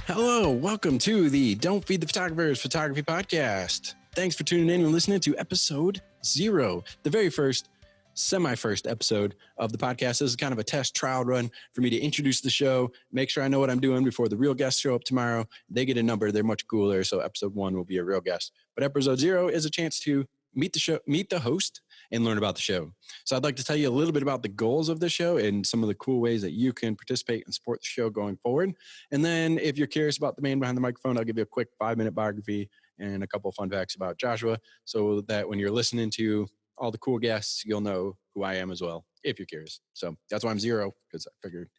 Hello, welcome to the Don't Feed the Photographers Photography Podcast. Thanks for tuning in and listening to episode 0, the very first, semi-first episode of the podcast. This is kind of a test trial run for me to introduce the show, make sure I know what I'm doing before the real guests show up tomorrow. They get a number, they're much cooler, so episode 1 will be a real guest. But episode 0 is a chance to meet the host, and learn about the show. So I'd like to tell you a little bit about the goals of the show and some of the cool ways that you can participate and support the show going forward. And then if you're curious about the man behind the microphone, I'll give you a quick 5-minute biography and a couple of fun facts about Joshua so that when you're listening to all the cool guests, you'll know who I am as well, if you're curious. So that's why I'm 0, because I figured,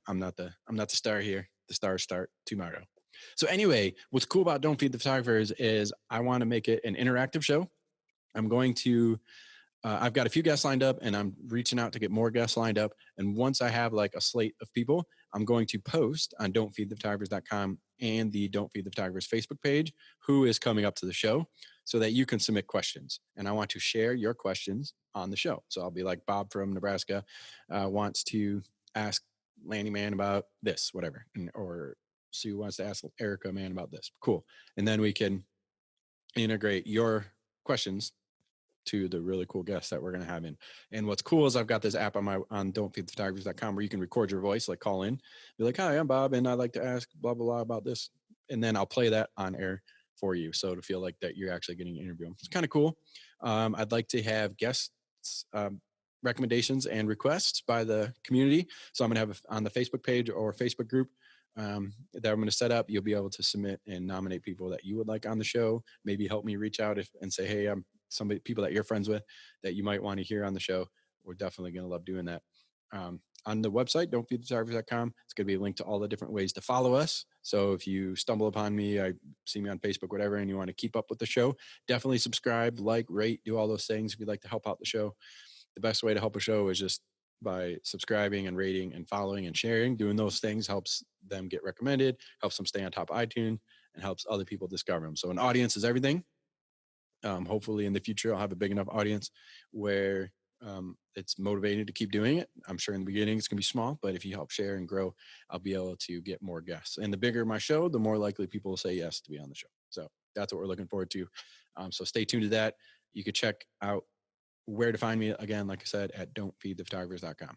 I'm not the star here. The stars start tomorrow. So anyway, what's cool about Don't Feed the Photographers is I want to make it an interactive show. I'm going to I've got a few guests lined up and I'm reaching out to get more guests lined up. And once I have like a slate of people, I'm going to post on don'tfeedthephotographers.com and the Don't Feed the Photographers Facebook page who is coming up to the show so that you can submit questions. And I want to share your questions on the show. So I'll be like Bob from Nebraska wants to ask Lanny Man about this, whatever. Or Sue wants to ask Erica Man about this. Cool. And then we can integrate your questions to the really cool guests that we're going to have in. And what's cool is I've got this app on don'tfeedthephotographers.com where you can record your voice, like call in, be like, hi, I'm Bob, and I'd like to ask blah, blah, blah about this. And then I'll play that on air for you. So to feel like that you're actually getting an interview. It's kind of cool. I'd like to have guests, recommendations and requests by the community. So I'm going to have on the Facebook page or Facebook group that I'm going to set up. You'll be able to submit and nominate people that you would like on the show. Maybe help me reach out and say, hey, I'm people that you're friends with that you might want to hear on the show. We're definitely going to love doing that. On the website, don'tfeedthephotographers.com, it's going to be a link to all the different ways to follow us. So if you stumble upon me, see me on Facebook, whatever, and you want to keep up with the show, definitely subscribe, like, rate, do all those things if you'd like to help out the show. The best way to help a show is just by subscribing and rating and following and sharing. Doing those things helps them get recommended, helps them stay on top of iTunes, and helps other people discover them. So an audience is everything. Hopefully in the future, I'll have a big enough audience where it's motivated to keep doing it. I'm sure in the beginning it's going to be small, but if you help share and grow, I'll be able to get more guests. And the bigger my show, the more likely people will say yes to be on the show. So that's what we're looking forward to. So stay tuned to that. You can check out where to find me again, like I said, at don'tfeedthephotographers.com.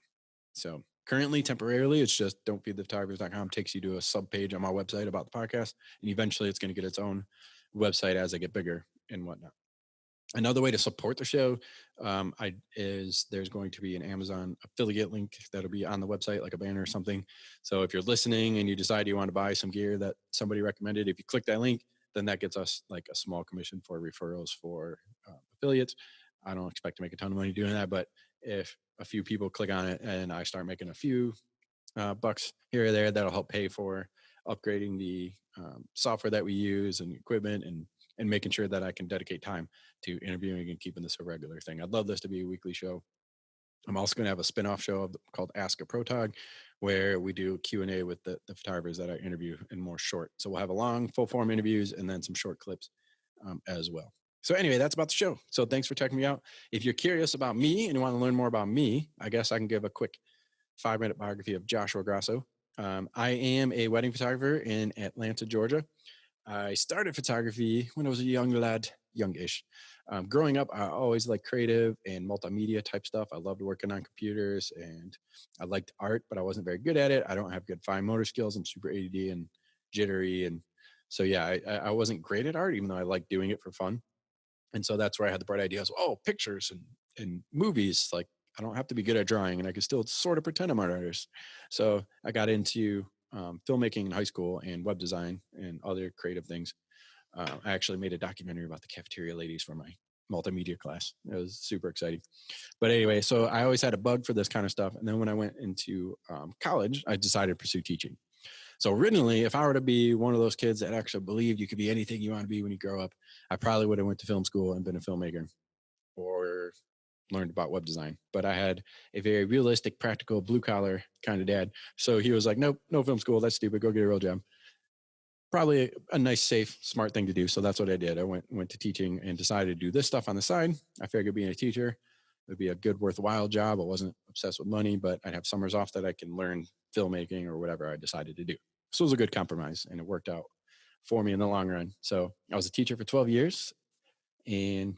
So currently, temporarily, it's just don'tfeedthephotographers.com takes you to a sub page on my website about the podcast. And eventually it's going to get its own website as I get bigger and whatnot. Another way to support the show there's going to be an Amazon affiliate link that'll be on the website, like a banner or something. So if you're listening and you decide you want to buy some gear that somebody recommended, if you click that link, then that gets us like a small commission for referrals for affiliates. I don't expect to make a ton of money doing that, but if a few people click on it and I start making a few bucks here or there, that'll help pay for upgrading the software that we use and equipment and making sure that I can dedicate time to interviewing and keeping this a regular thing. I'd love this to be a weekly show. I'm also going to have a spin-off show called Ask a Protog, where we do Q&A with the photographers that I interview in more short. So we'll have a long full-form interviews and then some short clips as well. So anyway, that's about the show. So thanks for checking me out. If you're curious about me and you want to learn more about me, I guess I can give a quick 5-minute biography of Joshua Grasso. I am a wedding photographer in Atlanta, Georgia. I started photography when I was a young lad, youngish. Growing up, I always liked creative and multimedia type stuff. I loved working on computers and I liked art, but I wasn't very good at it. I don't have good fine motor skills. I'm super ADD and jittery. And so, yeah, I wasn't great at art, even though I liked doing it for fun. And so that's where I had the bright ideas. Oh, pictures and movies. Like I don't have to be good at drawing and I can still sort of pretend I'm an artist. So I got into filmmaking in high school and web design and other creative things. I actually made a documentary about the cafeteria ladies for my multimedia class. It was super exciting. But anyway, so I always had a bug for this kind of stuff. And then when I went into college, I decided to pursue teaching. So originally, if I were to be one of those kids that actually believed you could be anything you want to be when you grow up, I probably would have went to film school and been a filmmaker or learned about web design. But I had a very realistic, practical, blue collar kind of dad. So he was like, nope, no film school. That's stupid. Go get a real job. Probably a nice, safe, smart thing to do. So that's what I did. I went to teaching and decided to do this stuff on the side. I figured being a teacher would be a good, worthwhile job. I wasn't obsessed with money, but I'd have summers off that I can learn filmmaking or whatever I decided to do. So it was a good compromise, and it worked out for me in the long run. So I was a teacher for 12 years and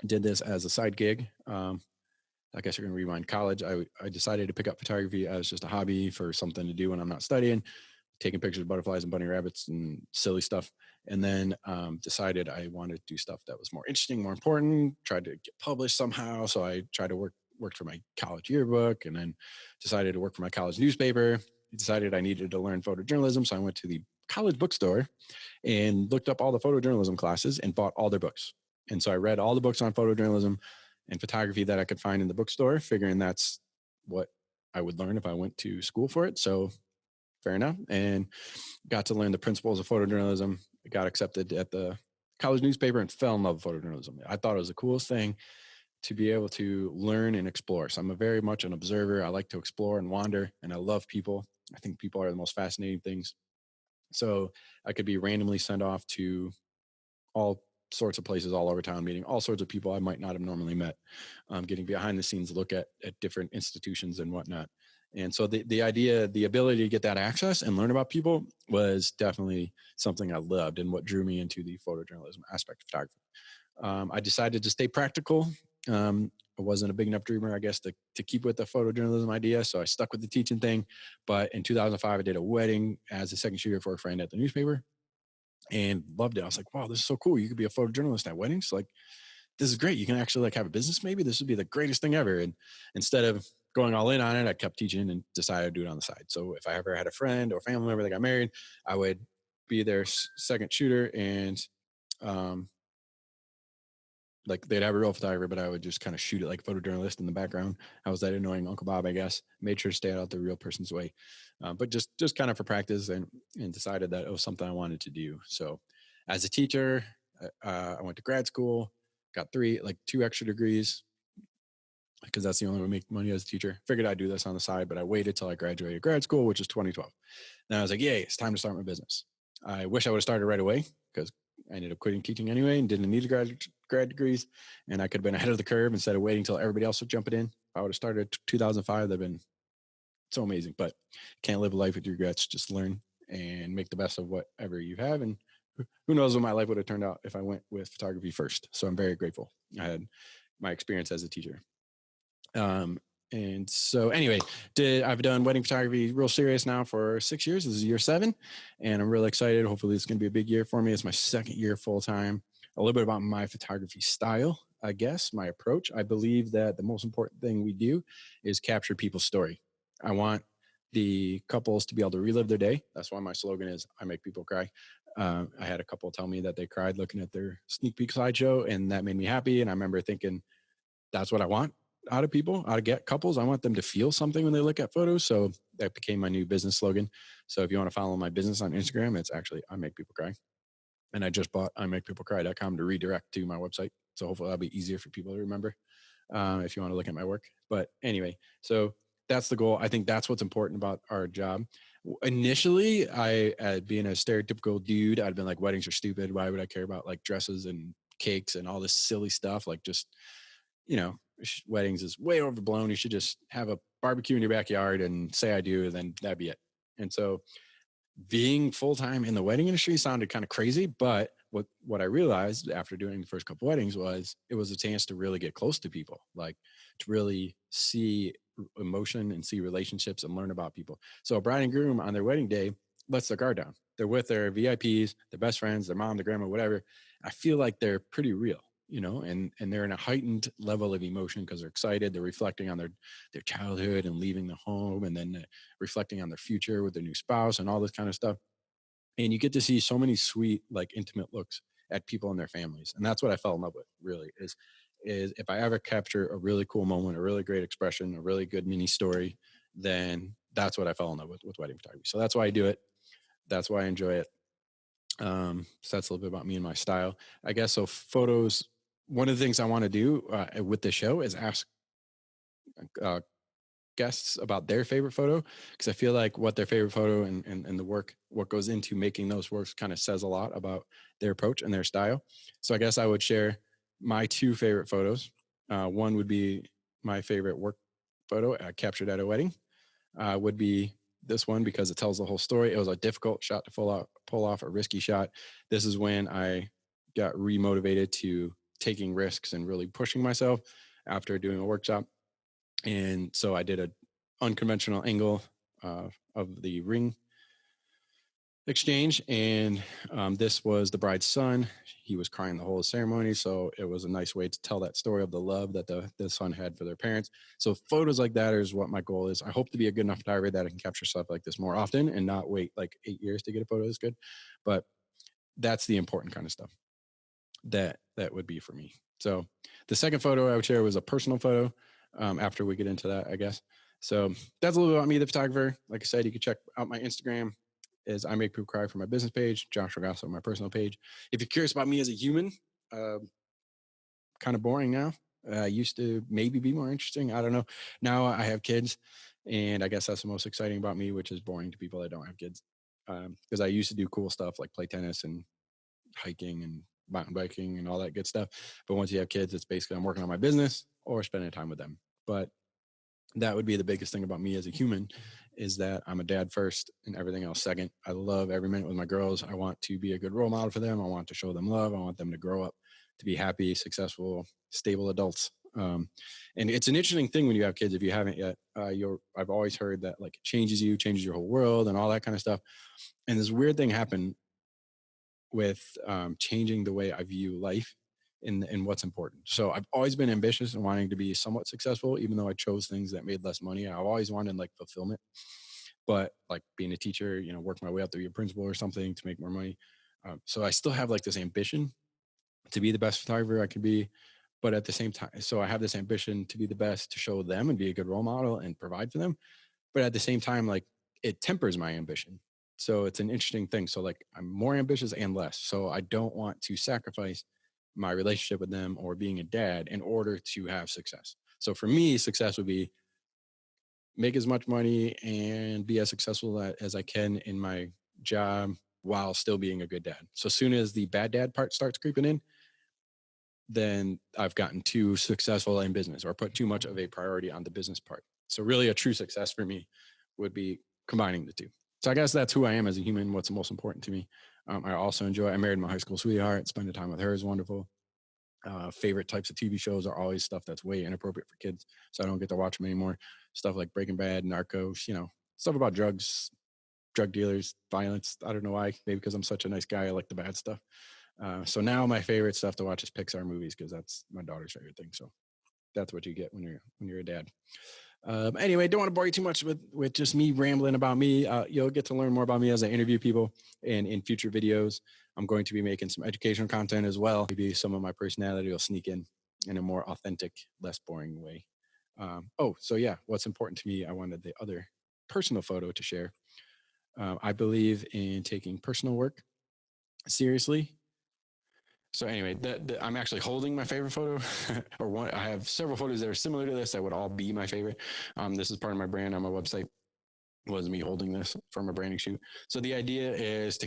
did this as a side gig. I guess you're going to rewind college. I decided to pick up photography as just a hobby for something to do when I'm not studying, taking pictures of butterflies and bunny rabbits and silly stuff. And then decided I wanted to do stuff that was more interesting, more important, tried to get published somehow. So I tried to worked for my college yearbook, and then decided to work for my college newspaper. Decided I needed to learn photojournalism. So I went to the college bookstore and looked up all the photojournalism classes and bought all their books. And so I read all the books on photojournalism and photography that I could find in the bookstore, figuring that's what I would learn if I went to school for it. So fair enough. And got to learn the principles of photojournalism. I got accepted at the college newspaper and fell in love with photojournalism. I thought it was the coolest thing to be able to learn and explore. So I'm a very much an observer. I like to explore and wander, and I love people. I think people are the most fascinating things. So I could be randomly sent off to all sorts of places all over town, meeting all sorts of people I might not have normally met, getting behind the scenes look at different institutions and whatnot. And so the idea, the ability to get that access and learn about people was definitely something I loved and what drew me into the photojournalism aspect of photography. I decided to stay practical. I wasn't a big enough dreamer, I guess, to keep with the photojournalism idea. So I stuck with the teaching thing. But in 2005, I did a wedding as a second shooter for a friend at the newspaper and loved it. I was like, wow, this is so cool. You could be a photojournalist at weddings. Like, this is great. You can actually like have a business. Maybe this would be the greatest thing ever. And instead of going all in on it, I kept teaching and decided to do it on the side. So if I ever had a friend or family member that got married, I would be their second shooter, and um, like they'd have a real photographer, but I would just kind of shoot it like a photojournalist in the background. I was that annoying Uncle Bob, I guess. Made sure to stay out the real person's way, but just kind of for practice, and decided that it was something I wanted to do. So, as a teacher, I went to grad school, got two extra degrees because that's the only way to make money as a teacher. Figured I'd do this on the side, but I waited till I graduated grad school, which is 2012. Then I was like, yay, it's time to start my business. I wish I would have started right away because I ended up quitting teaching anyway and didn't need grad degrees. And I could have been ahead of the curve instead of waiting till everybody else would jump it in. If I would have started 2005, that'd been so amazing. But can't live a life with regrets. Just learn and make the best of whatever you have. And who knows what my life would have turned out if I went with photography first. So I'm very grateful I had my experience as a teacher. And so anyway, I've done wedding photography real serious now for 6 years. This is year 7, and I'm really excited. Hopefully it's going to be a big year for me. It's my second year full time. A little bit about my photography style, I guess, my approach. I believe that the most important thing we do is capture people's story. I want the couples to be able to relive their day. That's why my slogan is I make people cry. I had a couple tell me that they cried looking at their sneak peek slideshow, and that made me happy. And I remember thinking, that's what I want out of people, out of get couples. I want them to feel something when they look at photos. So that became my new business slogan. So if you want to follow my business on Instagram, it's actually I Make People Cry. And I just bought imakepeoplecry.com to redirect to my website. So hopefully that'll be easier for people to remember if you want to look at my work. But anyway, so that's the goal. I think that's what's important about our job. Initially, being a stereotypical dude, I'd been like, weddings are stupid. Why would I care about like dresses and cakes and all this silly stuff? Like just, weddings is way overblown. You should just have a barbecue in your backyard and say I do, and then that'd be it. And so being full-time in the wedding industry sounded kind of crazy, but what I realized after doing the first couple weddings was it was a chance to really get close to people, like to really see emotion and see relationships and learn about people. So a bride and groom on their wedding day lets their guard down. They're with their VIPs, their best friends, their mom, their grandma, whatever. I feel like they're pretty real, and they're in a heightened level of emotion because they're excited. They're reflecting on their childhood and leaving the home, and then reflecting on their future with their new spouse and all this kind of stuff. And you get to see so many sweet, like intimate looks at people and their families. And that's what I fell in love with, really, is if I ever capture a really cool moment, a really great expression, a really good mini story, then that's what I fell in love with wedding photography. So that's why I do it. That's why I enjoy it. So that's a little bit about me and my style, I guess. So photos, one of the things I want to do with the show is ask uh, guests about their favorite photo, because I feel like what their favorite photo and the work, what goes into making those works kind of says a lot about their approach and their style. So I guess I would share my 2 favorite photos. One would be my favorite work photo captured at a wedding, would be this one because it tells the whole story. It was a difficult shot to pull off, a risky shot. This is when I got remotivated to taking risks and really pushing myself after doing a workshop. And so I did an unconventional angle of the ring exchange, and this was the bride's son. He was crying the whole ceremony, so it was a nice way to tell that story of the love that the son had for their parents. So photos like that is what my goal is. I hope to be a good enough photographer that I can capture stuff like this more often and not wait like 8 years to get a photo that's good. But that's the important kind of stuff that would be for me. So the second photo I would share was a personal photo. After we get into that, I guess. So that's a little bit about me, the photographer. Like I said, you can check out my Instagram is I Make People Cry for my business page, Joshua Grasso, my personal page. If you're curious about me as a human, kind of boring now. Used to maybe be more interesting. I don't know. Now I have kids, and I guess that's the most exciting about me, which is boring to people that don't have kids. Because I used to do cool stuff like play tennis and hiking and mountain biking and all that good stuff. But once you have kids, it's basically I'm working on my business or spending time with them. But that would be the biggest thing about me as a human is that I'm a dad first and everything else second. I love every minute with my girls. I want to be a good role model for them. I want to show them love. I want them to grow up to be happy, successful, stable adults. And it's an interesting thing when you have kids, if you haven't yet, I've always heard that like it changes you, changes your whole world and all that kind of stuff. And this weird thing happened with changing the way I view life and what's important. So I've always been ambitious and wanting to be somewhat successful, even though I chose things that made less money. I always wanted like fulfillment, but like being a teacher, work my way up to be a principal or something to make more money. So I still have like this ambition to be the best photographer I could be, but at the same time, so I have this ambition to be the best, to show them and be a good role model and provide for them. But at the same time, like it tempers my ambition. So it's an interesting thing. So like I'm more ambitious and less. So I don't want to sacrifice my relationship with them or being a dad in order to have success. So for me, success would be make as much money and be as successful as I can in my job while still being a good dad. So as soon as the bad dad part starts creeping in, then I've gotten too successful in business or put too much of a priority on the business part. So really a true success for me would be combining the two. So I guess that's who I am as a human, what's most important to me. I also I married my high school sweetheart, spending time with her is wonderful. Favorite types of TV shows are always stuff that's way inappropriate for kids. So I don't get to watch them anymore. Stuff like Breaking Bad, Narcos, stuff about drugs, drug dealers, violence. I don't know why, maybe because I'm such a nice guy. I like the bad stuff. So now my favorite stuff to watch is Pixar movies because that's my daughter's favorite thing. So that's what you get when you're a dad. Anyway, don't want to bore you too much with just me rambling about me. You'll get to learn more about me as I interview people, and in future videos, I'm going to be making some educational content as well. Maybe some of my personality will sneak in a more authentic, less boring way. So yeah, what's important to me, I wanted the other personal photo to share. I believe in taking personal work seriously. So anyway, I'm actually holding my favorite photo, or one. I have several photos that are similar to this that would all be my favorite. This is part of my brand on my website. Was me holding this from a branding shoot. So the idea is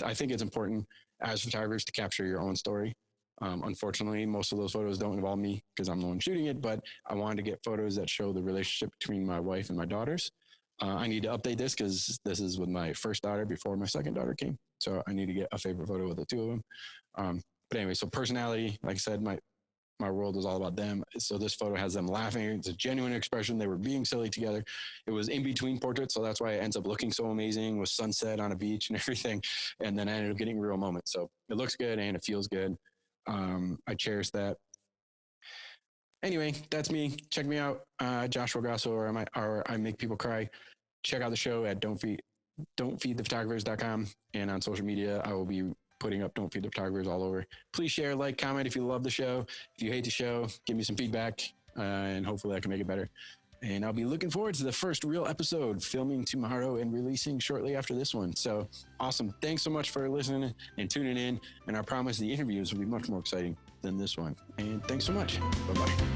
I think it's important as photographers to capture your own story. Unfortunately, most of those photos don't involve me because I'm the one shooting it, but I wanted to get photos that show the relationship between my wife and my daughters. I need to update this because this is with my first daughter before my second daughter came. So I need to get a favorite photo with the two of them. But anyway, so personality, like I said, my world was all about them. So this photo has them laughing. It's a genuine expression. They were being silly together. It was in between portraits. So that's why it ends up looking so amazing with sunset on a beach and everything. And then I ended up getting real moments. So it looks good and it feels good. I cherish that. Anyway, that's me. Check me out, Joshua Grasso, or I Make People Cry. Check out the show at don'tfeedthephotographers.com, and on social media, I will be putting up Don't Feed the Photographers all over. Please share, like, comment if you love the show. If you hate the show, give me some feedback, and hopefully I can make it better. And I'll be looking forward to the first real episode, filming tomorrow and releasing shortly after this one. So awesome. Thanks so much for listening and tuning in. And I promise the interviews will be much more exciting than this one. And thanks so much. Bye-bye.